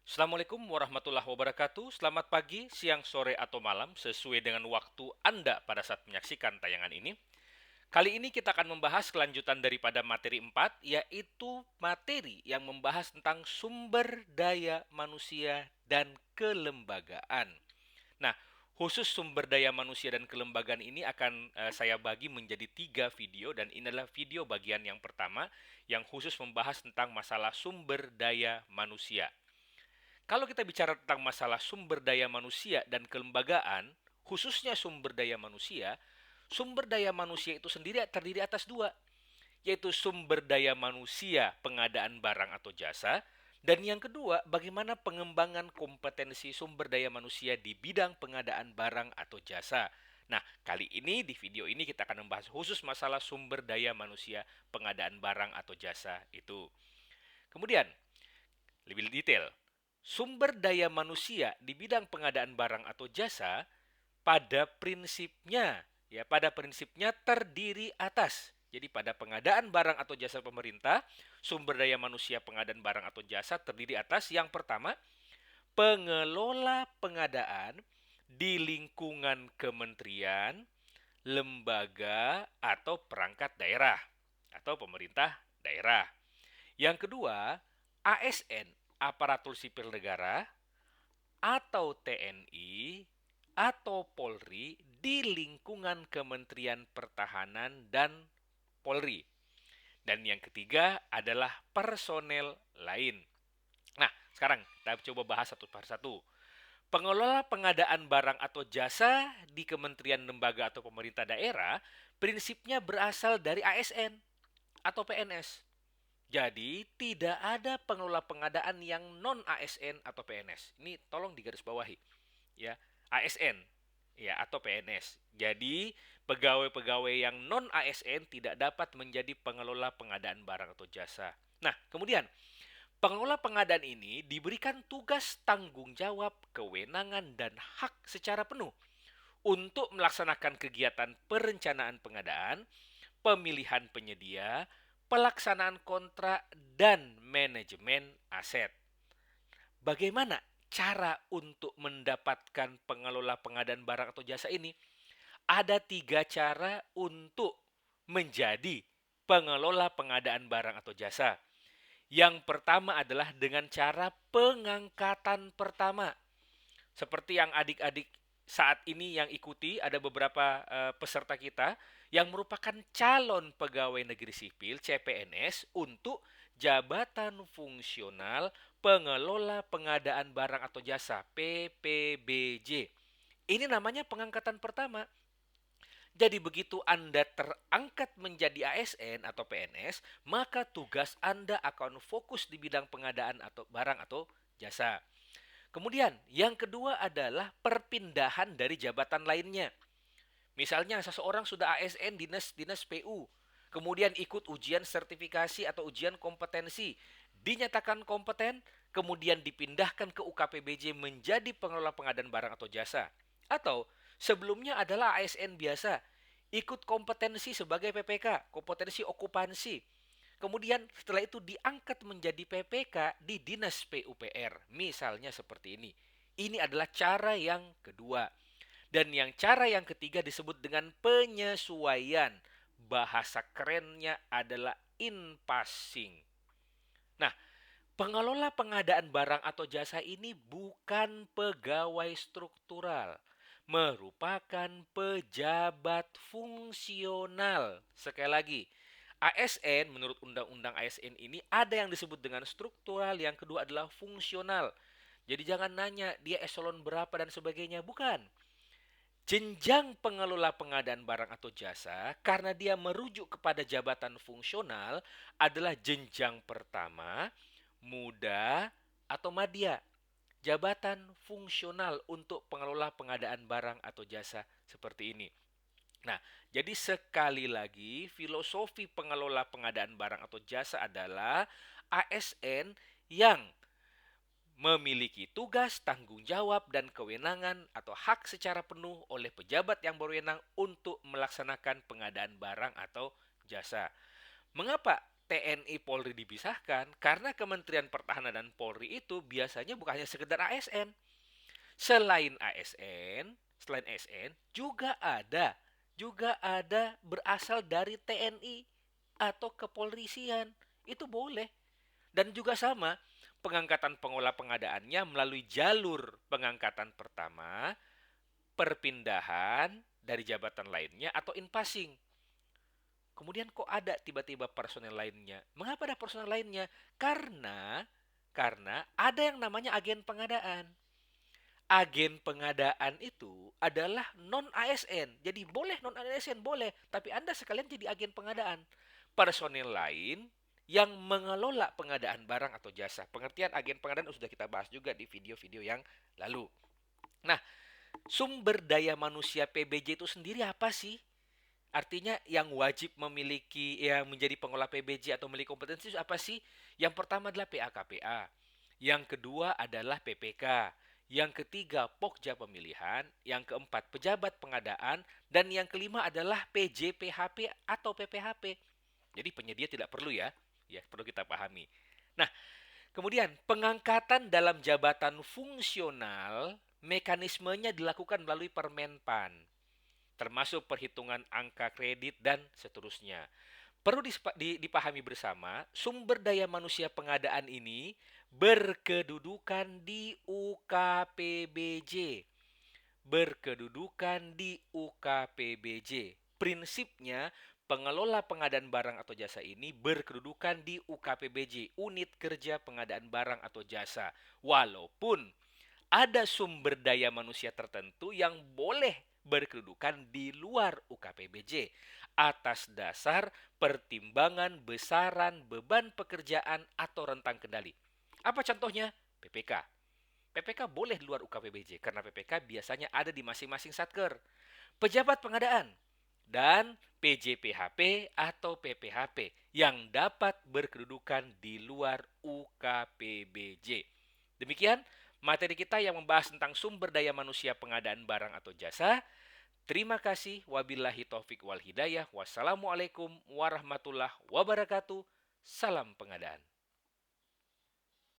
Assalamualaikum warahmatullahi wabarakatuh. Selamat pagi, siang, sore, atau malam sesuai dengan waktu Anda pada saat menyaksikan tayangan ini. Kali ini kita akan membahas kelanjutan daripada materi 4, yaitu materi yang membahas tentang sumber daya manusia dan kelembagaan. Nah, khusus sumber daya manusia dan kelembagaan ini akan saya bagi menjadi 3 video, dan ini adalah video bagian yang pertama yang khusus membahas tentang masalah sumber daya manusia. Kalau kita bicara tentang masalah sumber daya manusia dan kelembagaan, khususnya sumber daya manusia itu sendiri terdiri atas dua, yaitu sumber daya manusia pengadaan barang atau jasa, dan yang kedua, bagaimana pengembangan kompetensi sumber daya manusia di bidang pengadaan barang atau jasa. Nah, kali ini di video ini kita akan membahas khusus masalah sumber daya manusia pengadaan barang atau jasa itu. Kemudian, lebih detail, sumber daya manusia di bidang pengadaan barang atau jasa pada prinsipnya terdiri atas. Jadi pada pengadaan barang atau jasa pemerintah, sumber daya manusia pengadaan barang atau jasa terdiri atas yang pertama, pengelola pengadaan di lingkungan kementerian, lembaga atau perangkat daerah atau pemerintah daerah. Yang kedua, ASN, aparatur sipil negara, atau TNI, atau Polri di lingkungan Kementerian Pertahanan dan Polri. Dan yang ketiga adalah personel lain. Nah, sekarang kita coba bahas satu persatu. Pengelola pengadaan barang atau jasa di kementerian, lembaga, atau pemerintah daerah prinsipnya berasal dari ASN atau PNS. Jadi, tidak ada pengelola pengadaan yang non ASN atau PNS. Ini tolong digarisbawahi, ya. ASN, ya, atau PNS. Jadi, pegawai-pegawai yang non ASN tidak dapat menjadi pengelola pengadaan barang atau jasa. Nah, kemudian pengelola pengadaan ini diberikan tugas, tanggung jawab, kewenangan, dan hak secara penuh untuk melaksanakan kegiatan perencanaan pengadaan, pemilihan penyedia, pelaksanaan kontrak, dan manajemen aset. Bagaimana cara untuk mendapatkan pengelola pengadaan barang atau jasa ini? Ada 3 cara untuk menjadi pengelola pengadaan barang atau jasa. Yang pertama adalah dengan cara pengangkatan pertama. Seperti yang adik-adik saat ini yang ikuti, ada beberapa peserta kita yang merupakan calon pegawai negeri sipil CPNS untuk jabatan fungsional pengelola pengadaan barang atau jasa PPBJ. Ini namanya pengangkatan pertama. Jadi begitu Anda terangkat menjadi ASN atau PNS, maka tugas Anda akan fokus di bidang pengadaan atau barang atau jasa. Kemudian, yang kedua adalah perpindahan dari jabatan lainnya. Misalnya seseorang sudah ASN dinas PU, kemudian ikut ujian sertifikasi atau ujian kompetensi, dinyatakan kompeten, kemudian dipindahkan ke UKPBJ menjadi pengelola pengadaan barang atau jasa. Atau sebelumnya adalah ASN biasa, ikut kompetensi sebagai PPK, kompetensi okupansi. Kemudian setelah itu diangkat menjadi PPK di Dinas PUPR. Misalnya seperti ini. Ini adalah cara yang kedua. Dan yang cara yang ketiga disebut dengan penyesuaian. Bahasa kerennya adalah in-passing. Nah, pengelola pengadaan barang atau jasa ini bukan pegawai struktural, merupakan pejabat fungsional. Sekali lagi, ASN menurut Undang-Undang ASN ini ada yang disebut dengan struktural, yang kedua adalah fungsional. Jadi jangan nanya dia eselon berapa dan sebagainya, bukan. Jenjang pengelola pengadaan barang atau jasa karena dia merujuk kepada jabatan fungsional adalah jenjang pertama, muda, atau madya. Jabatan fungsional untuk pengelola pengadaan barang atau jasa seperti ini. Nah, jadi sekali lagi filosofi pengelola pengadaan barang atau jasa adalah ASN yang memiliki tugas, tanggung jawab, dan kewenangan atau hak secara penuh oleh pejabat yang berwenang untuk melaksanakan pengadaan barang atau jasa. Mengapa TNI Polri dipisahkan? Karena Kementerian Pertahanan dan Polri itu biasanya bukan hanya sekedar ASN. Selain ASN, selain ASN juga ada berasal dari TNI atau kepolisian. Itu boleh. Dan juga sama, pengangkatan pengelola pengadaannya melalui jalur pengangkatan pertama, perpindahan dari jabatan lainnya atau in-passing. Kemudian kok ada tiba-tiba personel lainnya? Mengapa ada personel lainnya? Karena ada yang namanya agen pengadaan. Agen pengadaan itu adalah non ASN. Jadi boleh non ASN boleh, tapi Anda sekalian jadi agen pengadaan. Personel lain yang mengelola pengadaan barang atau jasa. Pengertian agen pengadaan sudah kita bahas juga di video-video yang lalu. Nah, sumber daya manusia PBJ itu sendiri apa sih? Artinya yang wajib memiliki, yang menjadi pengelola PBJ atau memiliki kompetensi itu apa sih? Yang pertama adalah PAKPA. Yang kedua adalah PPK. Yang ketiga Pokja pemilihan. Yang keempat pejabat pengadaan. Dan yang kelima adalah PJPHP atau PPHP. Jadi penyedia tidak perlu ya. Ya, perlu kita pahami. Nah, kemudian pengangkatan dalam jabatan fungsional mekanismenya dilakukan melalui Permenpan, termasuk perhitungan angka kredit dan seterusnya. Perlu dipahami bersama, sumber daya manusia pengadaan ini berkedudukan di UKPBJ. Berkedudukan di UKPBJ. Prinsipnya, pengelola pengadaan barang atau jasa ini berkedudukan di UKPBJ, Unit Kerja Pengadaan Barang atau Jasa. Walaupun ada sumber daya manusia tertentu yang boleh berkedudukan di luar UKPBJ atas dasar pertimbangan besaran beban pekerjaan atau rentang kendali. Apa contohnya? PPK. PPK boleh di luar UKPBJ karena PPK biasanya ada di masing-masing satker. Pejabat pengadaan dan PJPHP atau PPHP yang dapat berkedudukan di luar UKPBJ. Demikian materi kita yang membahas tentang sumber daya manusia pengadaan barang atau jasa. Terima kasih. Wabillahi taufik wal hidayah. Wassalamualaikum warahmatullahi wabarakatuh. Salam pengadaan.